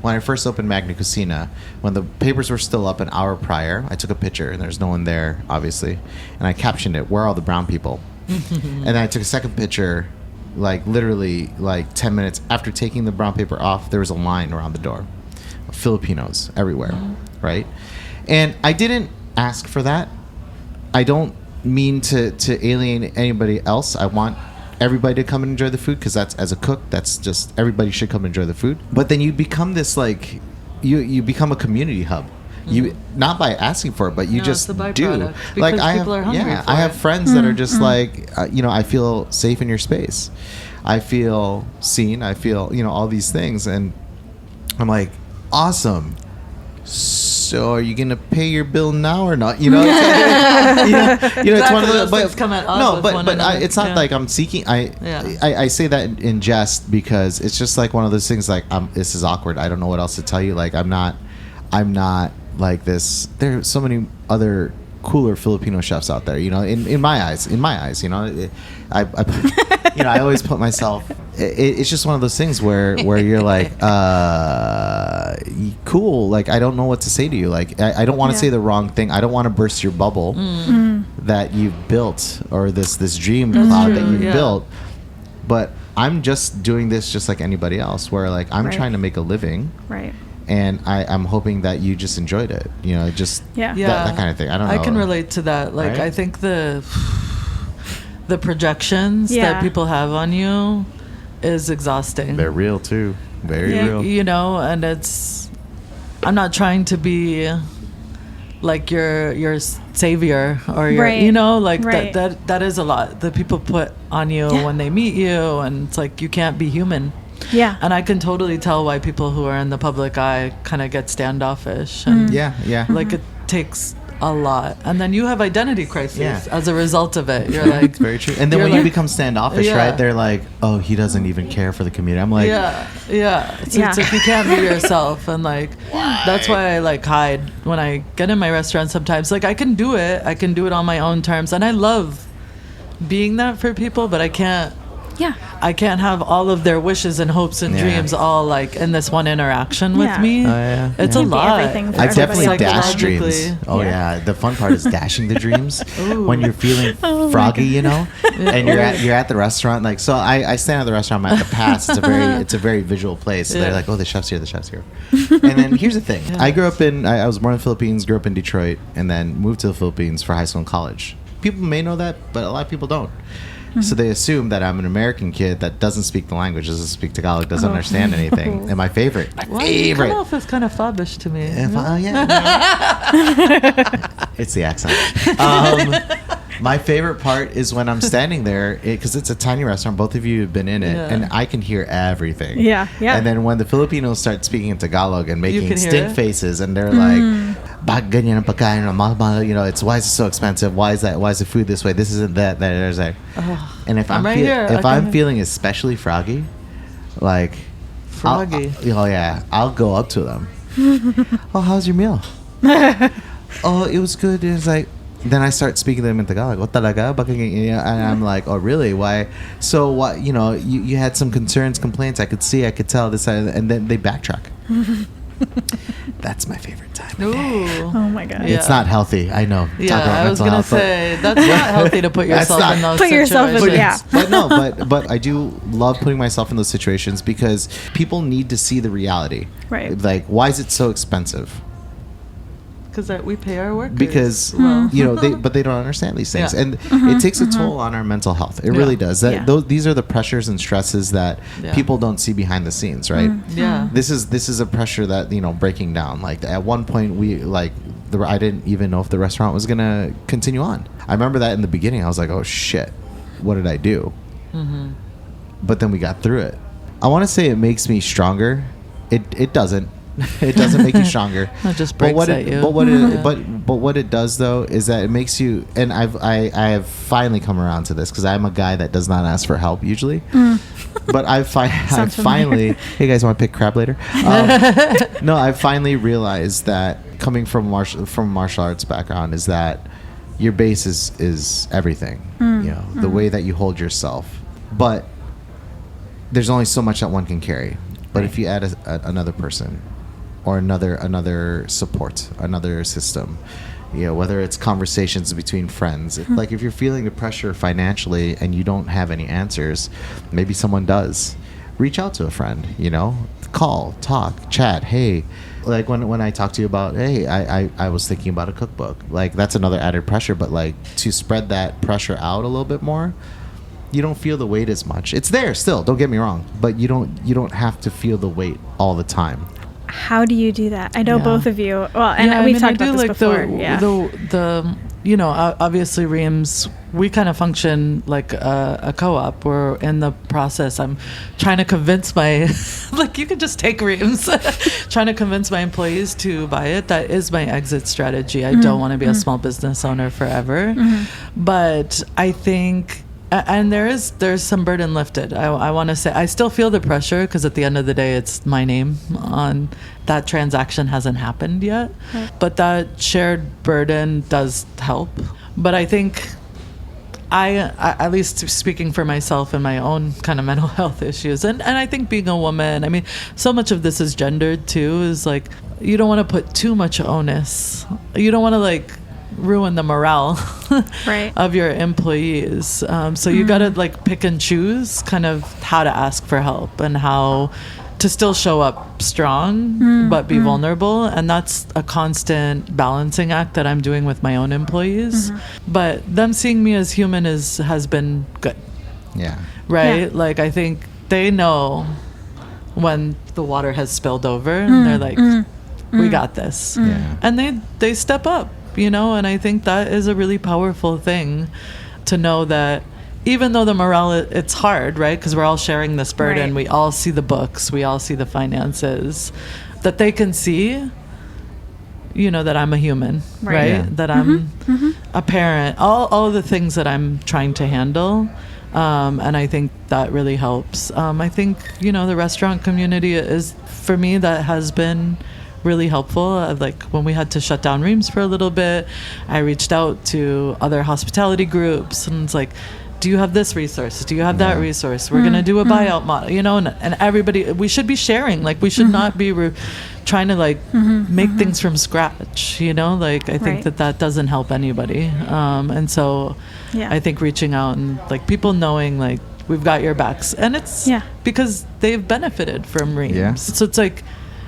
When I first opened Magna Kusina, when the papers were still up an hour prior, I took a picture and there's no one there, obviously. And I captioned it, "Where are all the brown people?" And then I took a second picture, like literally like 10 minutes after taking the brown paper off, there was a line around the door. Filipinos everywhere, right? And I didn't ask for that. I don't mean to alienate anybody else. I want everybody to come and enjoy the food, because that's, as a cook, that's just, everybody should come and enjoy the food. But then you become this like, you become a community hub. You, not by asking for it, but you No, just it's a byproduct, do. because Like I have, people are hungry for I have it. friends that are just like, I feel safe in your space. I feel seen. I feel, all these things, and I'm like, awesome. So are you gonna pay your bill now or not? It's one of those the. things come at odds No, with but one but another. it's not Yeah. like I'm seeking. I say that in jest, because it's just like one of those things. Like this is awkward. I don't know what else to tell you. Like I'm not like this. There are so many other cooler Filipino chefs out there. In my eyes. I always put myself. It's just one of those things where you're like, cool. Like I don't know what to say to you. Like I don't want to say the wrong thing. I don't want to burst your bubble that you've built, or this dream cloud that you've built. But I'm just doing this just like anybody else. Where like I'm trying to make a living. Right. And I'm hoping that you just enjoyed it. That kind of thing. I don't know. I can relate to that. Like Right? I think the projections that people have on you is exhausting. They're real too. Very real. And I'm not trying to be like your savior or your, Right. Right. that is a lot that people put on you when they meet you, and it's like you can't be human. Yeah. And I can totally tell why people who are in the public eye kind of get standoffish. And Yeah. like it takes a lot. And then you have identity crisis Yeah. as a result of it. You're like, Very true. And then You're when you like- become standoffish, Yeah. right? They're like, oh, he doesn't even care for the community. I'm like, yeah. So it's like you can't be yourself, and like that's why I like hide when I get in my restaurant sometimes. Like I can do it on my own terms, and I love being that for people, but I can't have all of their wishes and hopes and dreams all like in this one interaction with me. Oh, yeah. It's You a can't be lot. everything for I've definitely everybody. dashed dreams. Psychologically. Oh yeah, the fun part is dashing the dreams when you're feeling Oh, my froggy, and you're at the restaurant. Like so, I stand at the restaurant. I'm at the pass. It's a very visual place. So they're like, oh, the chef's here. And then here's the thing. I grew up I was born in the Philippines, grew up in Detroit, and then moved to the Philippines for high school and college. People may know that, but a lot of people don't. So they assume that I'm an American kid that doesn't speak the language, doesn't speak Tagalog, doesn't understand anything. And my favorite. Why you come off as kind of fobbish to me. It's the accent. My favorite part is when I'm standing there, because it's a tiny restaurant. Both of you have been in it, and I can hear everything. Yeah. And then when the Filipinos start speaking in Tagalog and making can hear stink it? faces, and they're like, "Bakit ganyan ang pagkain? It's why is it so expensive? Why is that? Why is the food this way? This isn't that." There's like, and if I'm right here. if I I'm can- feeling especially froggy, like Froggy. I'll go up to them. Oh, how's your meal? Oh, it was good. It's like, then I start speaking to them in Tagalog. Oh, talaga? And I'm like, oh, really? Why? So what? You had some concerns, complaints. I could tell this, and then they backtrack. That's my favorite time of day. Oh my god. It's not healthy. I know. Yeah, I was gonna say that's not healthy to put yourself in those situations. But I do love putting myself in those situations because people need to see the reality. Right. Like, why is it so expensive? Because we pay our workers. Because they don't understand these things, and it takes a toll on our mental health. It really does. These are the pressures and stresses that people don't see behind the scenes, right? Yeah. This is a pressure that breaking down. Like at one point, I didn't even know if the restaurant was gonna continue on. I remember that in the beginning, I was like, oh shit, what did I do? But then we got through it. I want to say it makes me stronger. It doesn't. It doesn't make you stronger. It just breaks at you. But what it does though is that it makes you. And I have finally come around to this because I'm a guy that does not ask for help usually. But I finally. Hey guys, want to pick crab later? No, I finally realized that coming from martial arts background is that your base is everything. The way that you hold yourself, but there's only so much that one can carry. But if you add another person, or another support, another system, whether it's conversations between friends, like if you're feeling the pressure financially and you don't have any answers, maybe someone does. Reach out to a friend, call, talk, chat. Hey, like when I talk to you about, hey, I was thinking about a cookbook. Like that's another added pressure, but like to spread that pressure out a little bit more. You don't feel the weight as much. It's there still, don't get me wrong, but you don't have to feel the weight all the time. How do you do that? I know both of you. Well, and we've talked about this before. Obviously Reem's, we kind of function like a co-op. We're in the process. I'm trying to convince my, like you can just take Reem's, trying to convince my employees to buy it. That is my exit strategy. I don't want to be a small business owner forever. But I think, and there's some burden lifted. I want to say I still feel the pressure because at the end of the day it's my name on that transaction. Hasn't happened yet, but that shared burden does help. But I think I at least speaking for myself and my own kind of mental health issues, and I think being a woman, I mean, so much of this is gendered too, is like you don't want to put too much onus. You don't want to like ruin the morale of your employees. So you got to like pick and choose kind of how to ask for help and how to still show up strong but be vulnerable. And that's a constant balancing act that I'm doing with my own employees. But them seeing me as human has been good. Yeah. Right? Yeah. Like I think they know when the water has spilled over and they're like, we got this. Yeah. And they step up. And I think that is a really powerful thing to know that even though the morale, it's hard, right? Because we're all sharing this burden. Right. We all see the books. We all see the finances. That they can see, that I'm a human, right? Yeah. That I'm a parent. All the things that I'm trying to handle. And I think that really helps. I think, the restaurant community is, for me, that has been really helpful. Like when we had to shut down Reem's for a little bit, I reached out to other hospitality groups and it's like, do you have this resource? Do you have that resource? We're gonna do a buyout model, and everybody, we should be sharing. Like we should not be trying to like make things from scratch. Like I think that doesn't help anybody. And so I think reaching out and like people knowing like we've got your backs, and it's because they've benefited from Reem's. Yeah. So it's like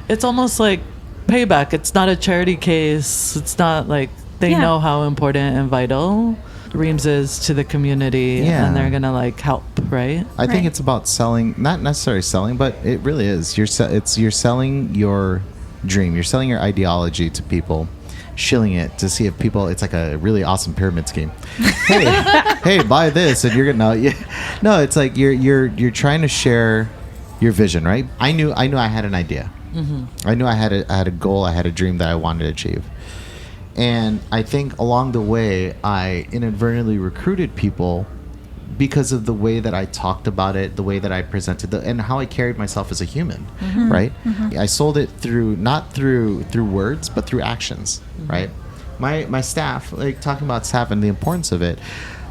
it's almost like payback. It's not a charity case. It's not like they know how important and vital Reem's is to the community, and they're gonna like help, right? I think it's about selling, not necessarily selling, but it really is. You're selling your dream. You're selling your ideology to people, shilling it to see if people. It's like a really awesome pyramid scheme. Hey, buy this, and you're gonna no. It's like you're trying to share your vision, right? I knew I had an idea. I knew I had a goal, I had a dream that I wanted to achieve. And I think along the way, I inadvertently recruited people because of the way that I talked about it, the way that I presented and how I carried myself as a human, right? I sold it not through words, but through actions, right? My staff, like talking about staff and the importance of it.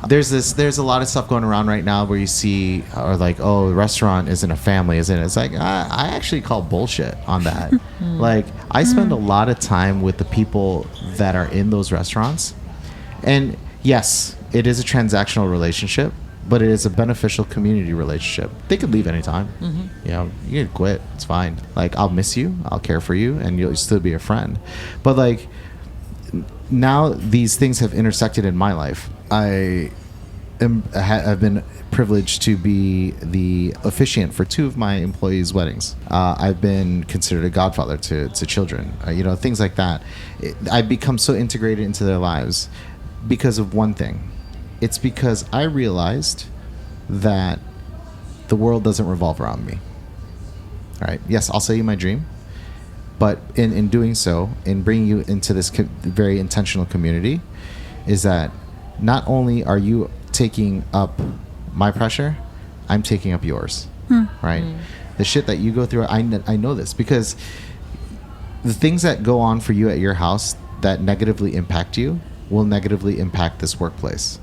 There's a lot of stuff going around right now where you see, or like, oh, the restaurant isn't a family, isn't it? It's like, I actually call bullshit on that. Like, I spend a lot of time with the people that are in those restaurants. And yes, it is a transactional relationship, but it is a beneficial community relationship. They could leave anytime. You know, you can quit. It's fine. Like, I'll miss you. I'll care for you, and you'll still be a friend. But like, now these things have intersected in my life. I have been privileged to be the officiant for 2 of my employees' weddings. I've been considered a godfather to children, you know, things like that. I've become so integrated into their lives because of one thing. It's because I realized that the world doesn't revolve around me. All right. Yes, I'll sell you my dream. But in doing so, in bringing you into this very intentional community, is that not only are you taking up my pressure, I'm taking up yours, right? The shit that you go through, I know this because the things that go on for you at your house that negatively impact you will negatively impact this workplace.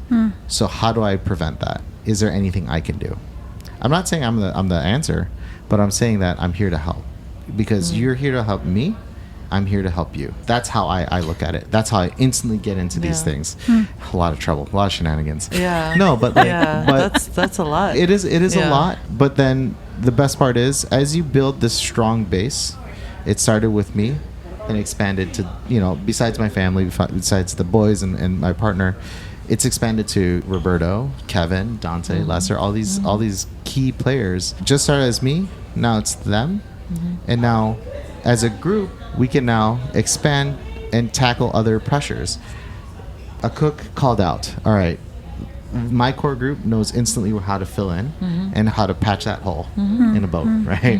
So how do I prevent that? Is there anything I can do? I'm not saying I'm the answer, but I'm saying that I'm here to help because you're here to help me. I'm here to help you. That's how I look at it. That's how I instantly get into these things. A lot of trouble, a lot of shenanigans. Yeah. No, but like, but that's a lot. It is a lot. But then the best part is, as you build this strong base, it started with me and expanded to, you know, besides my family, besides the boys and my partner, it's expanded to Roberto, Kevin, Dante, Lester, all these key players. Just started as me. Now it's them, and now as a group, we can now expand and tackle other pressures. A cook called out. All right, my core group knows instantly how to fill in and how to patch that hole in a boat, right?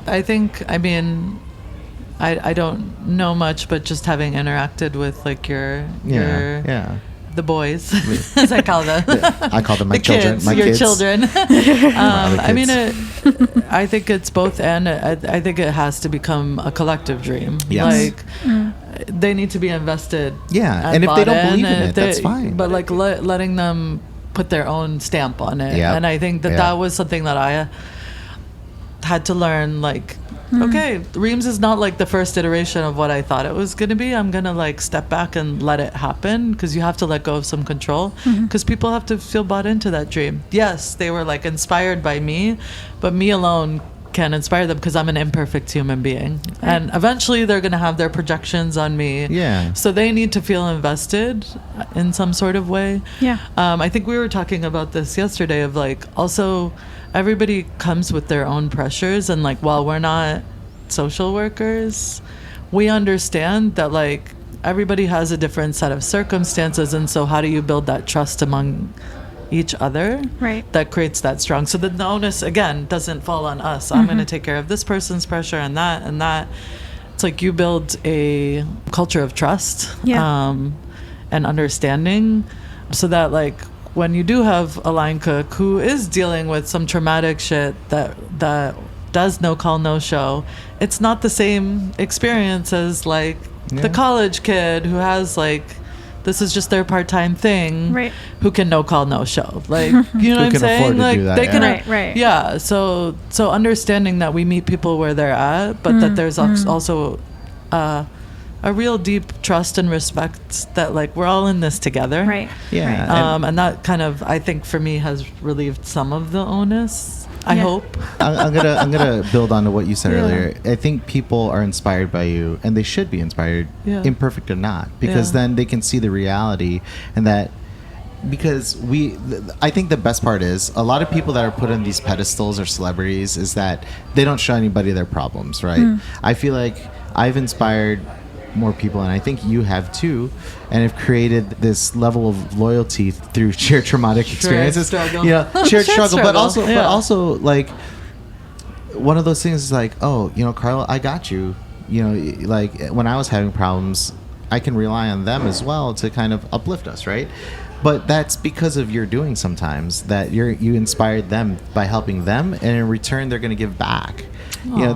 I think, I mean, I don't know much, but just having interacted with like your the boys, as I call them. I call them my the children. Kids, my your kids. children. I mean, I think it's both, and I think it has to become a collective dream. Yes. Like, they need to be invested. Yeah, and if they don't believe in it, that's fine. But like letting them put their own stamp on it, and I think that was something that I had to learn. Like, okay, Reem's is not like the first iteration of what I thought it was going to be. I'm going to like step back and let it happen, because you have to let go of some control, because people have to feel bought into that dream. Yes, they were like inspired by me, but me alone can inspire them because I'm an imperfect human being. And eventually they're going to have their projections on me. Yeah. So they need to feel invested in some sort of way. Yeah. I think we were talking about this yesterday of like, also everybody comes with their own pressures, and like, while we're not social workers, we understand that like everybody has a different set of circumstances, and so how do you build that trust among each other, right, that creates that strong, so that the onus again doesn't fall on us. I'm going to take care of this person's pressure and that. It's like you build a culture of trust and understanding, so that like when you do have a line cook who is dealing with some traumatic shit that does no call, no show, it's not the same experience as like the college kid who has like, this is just their part-time thing, right, who can no call, no show. Like, you know what I'm saying? Like, they can, right. Yeah. So understanding that we meet people where they're at, but that there's also a real deep trust and respect that like we're all in this together. Right. Yeah. Right. And that kind of, I think for me, has relieved some of the onus. I hope. I'm gonna build on to what you said earlier. I think people are inspired by you, and they should be inspired, imperfect or not, because then they can see the reality, and that because I think the best part is a lot of people that are put on these pedestals or celebrities is that they don't show anybody their problems, right? I feel like I've inspired more people, and I think you have too, and have created this level of loyalty through shared traumatic experiences. Struggle. You know, shared struggle, but struggle. but also like one of those things is like, oh, you know, Carlo, I got you. You know, like when I was having problems, I can rely on them as well to kind of uplift us, right? But that's because of your doing sometimes, that you inspired them by helping them, and in return they're going to give back. Aww. You know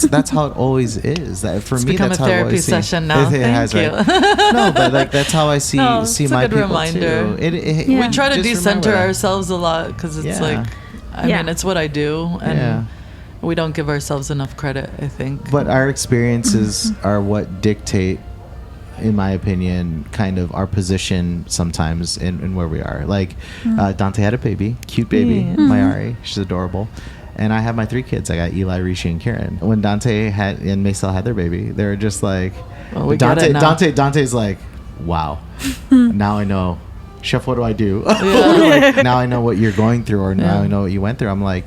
that's how it always is. That for it's me, become that's a how I therapy always see session now. Thank you. Right? No, but like that's how I see it's my a good people reminder. too. We try to just decenter remember that. ourselves a lot because it's like, I mean, it's what I do, and we don't give ourselves enough credit, I think. But our experiences are what dictate, in my opinion, kind of our position sometimes in where we are. Like Dante had a baby, cute baby, Mayari. She's adorable. And I have my 3 kids. I got Eli, Rishi, and Kieran. When Dante and Maisel had their baby, they were just like, Dante's like, wow, now I know. Chef, what do I do? Like, now I know what you're going through, or now I know what you went through. I'm like,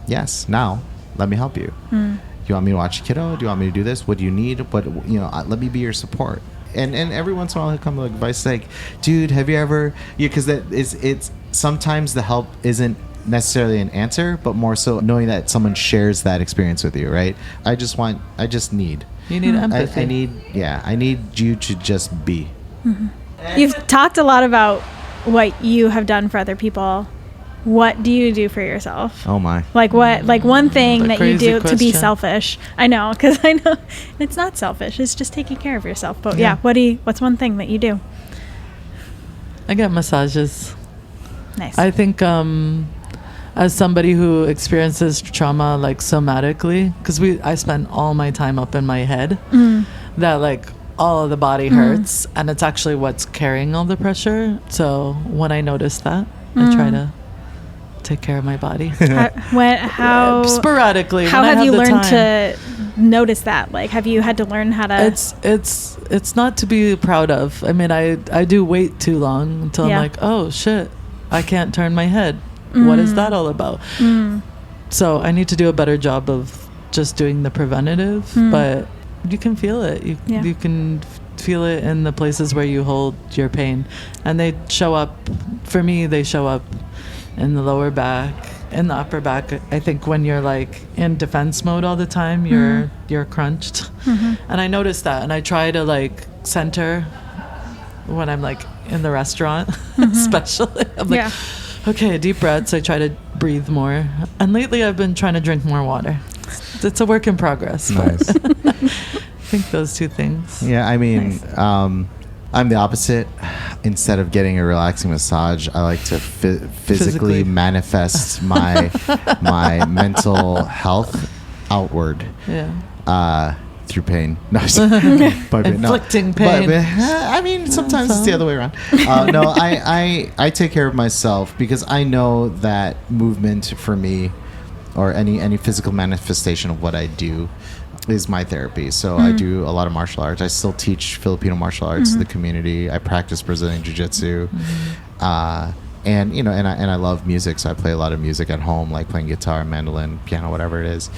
yes, now let me help you. Do you want me to watch the kiddo? Do you want me to do this? What do you need? Let me be your support. And every once in a while he'll come with advice like, dude, have you ever, because it's sometimes the help isn't necessarily an answer, but more so knowing that someone shares that experience with you, right? I just need. You need empathy. I need you to just be. You've talked a lot about what you have done for other people. What do you do for yourself? Oh my. Like what? Like one thing that you do to be question. selfish. I know, because I know it's not selfish. It's just taking care of yourself. But what's one thing that you do? I get massages. Nice. I think as somebody who experiences trauma like somatically, because I spend all my time up in my head, that like all of the body hurts, and it's actually what's carrying all the pressure. So when I notice that, I try to take care of my body. How sporadically? How when have I you the learned time. to notice that? Like, have you had to learn how to? It's not to be proud of. I mean, I do wait too long until I'm like, oh shit, I can't turn my head. What is that all about? So I need to do a better job of just doing the preventative, but you can feel it. You can feel it in the places where you hold your pain, and they show up. For me, they show up in the lower back, in the upper back. I think when you're like in defense mode all the time, you're crunched, and I notice that, and I try to like center when I'm like in the restaurant, especially. I'm like, okay, deep breaths. I try to breathe more, and lately I've been trying to drink more water. It's a work in progress. Nice. I think those 2 things. Yeah, I mean, I'm the opposite. Instead of getting a relaxing massage, I like to physically manifest my mental health outward. Through pain. No, inflicting pain. But, I mean, sometimes it's the other way around. No, I take care of myself because I know that movement for me, or any physical manifestation of what I do, is my therapy. So I do a lot of martial arts. I still teach Filipino martial arts to the community. I practice Brazilian jiu-jitsu. And I love music, so I play a lot of music at home, like playing guitar, mandolin, piano, whatever it is.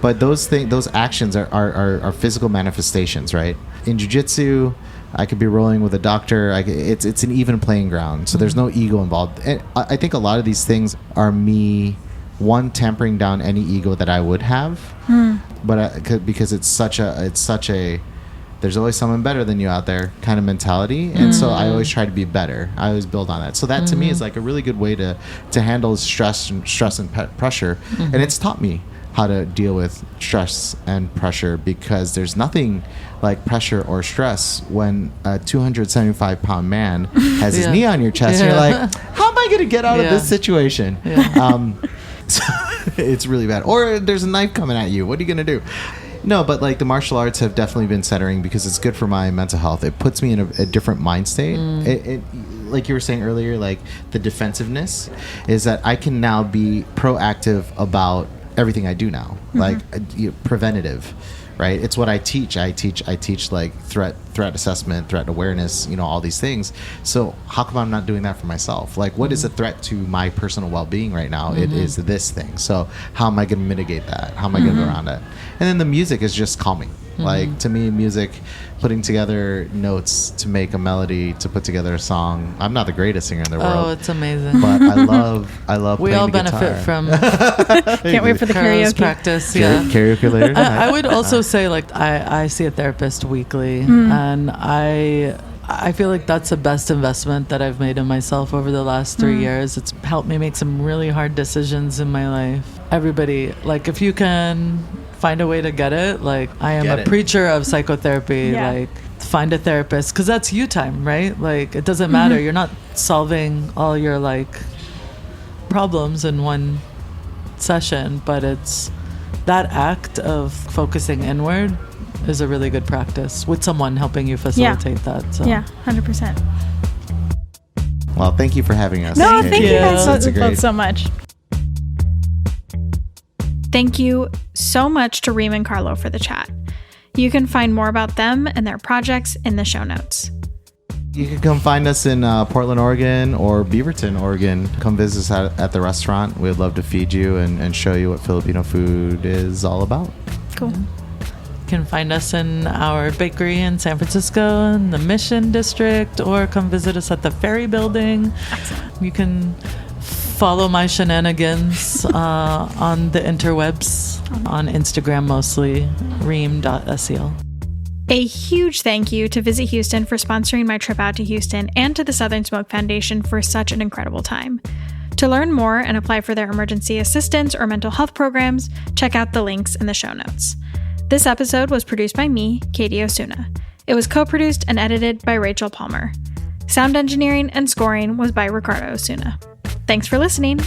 But those actions are physical manifestations, right? In jiu-jitsu, I could be rolling with a doctor. It's an even playing ground, so there's no ego involved. And I think a lot of these things are me, one, tampering down any ego that I would have, but because it's such a there's always someone better than you out there kind of mentality, and so I always try to be better. I always build on that. So that to me is like a really good way to handle stress and pressure, and it's taught me how to deal with stress and pressure, because there's nothing like pressure or stress when a 275-pound man has his knee on your chest and you're like, how am I going to get out of this situation? So it's really bad. Or there's a knife coming at you. What are you going to do? No, but like the martial arts have definitely been centering because it's good for my mental health. It puts me in a different mind state. It like you were saying earlier, like the defensiveness is that I can now be proactive about everything I do now, like preventative, right? It's what I teach. I teach like threat assessment, threat awareness, all these things. So how come I'm not doing that for myself? Like, what is a threat to my personal well-being right now? It is this thing. So how am I going to mitigate that? How am I going to go around it? And then the music is just calming. Like, to me, music, putting together notes to make a melody, to put together a song. I'm not the greatest singer in the world. Oh, it's amazing. But I love we playing all the benefit guitar. from Can't wait for the Carlo's karaoke practice. Karaoke later tonight. I would also say, like, I see a therapist weekly, and I I feel like that's the best investment that I've made in myself over the last 3 years. It's helped me make some really hard decisions in my life. Everybody, like, if you can find a way to get it, like, I am a preacher of psychotherapy. Like, find a therapist, because that's you time, right? Like, it doesn't matter. You're not solving all your, like, problems in one session, but it's that act of focusing inward is a really good practice with someone helping you facilitate that. So. Yeah, 100%. Well, thank you for having us. No, Katy. thank you guys That's both so much. Thank you so much to Reem and Carlo for the chat. You can find more about them and their projects in the show notes. You can come find us in Portland, Oregon or Beaverton, Oregon. Come visit us at the restaurant. We'd love to feed you and show you what Filipino food is all about. Cool. You can find us in our bakery in San Francisco in the Mission District, or come visit us at the Ferry Building. Excellent. You can follow my shenanigans on the interwebs, on Instagram mostly, reem.assil. A huge thank you to Visit Houston for sponsoring my trip out to Houston, and to the Southern Smoke Foundation for such an incredible time. To learn more and apply for their emergency assistance or mental health programs, check out the links in the show notes. This episode was produced by me, Katy Osuna. It was co-produced and edited by Rachel Palmer. Sound engineering and scoring was by Ricardo Osuna. Thanks for listening.